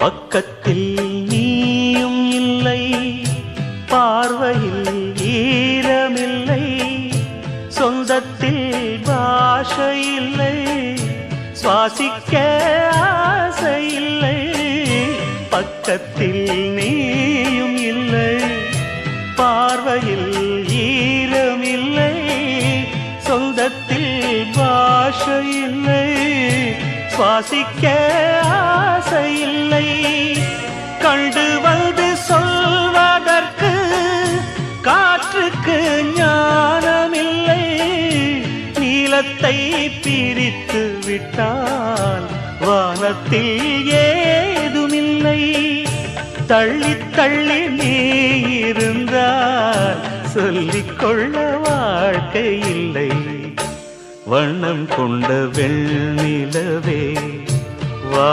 பக்கத்தில் நீயும் இல்லை, பார்வையில் ஈரமில்லை, சொந்தத்தில் பாஷை இல்லை, சுவாசிக்க ஆசை இல்லை. பக்கத்தில் நீயும் இல்லை, பார்வையில் ஈரமில்லை, சொந்தத்தில் பாஷை இல்லை, சுவாசிக்க ஆசை இல்லை. கண்டு வந்து சொல்வதற்கு காற்றுக்கு ஞானமில்லை, நீலத்தை பிரித்து விட்டால் வானத்தில் ஏதுமில்லை. தள்ளி தள்ளி நீ இருந்தால் சொல்லிக்கொள்ள வாழ்க்கை இல்லை. வண்ணம் கொண்ட வெண்ணிலவே வா.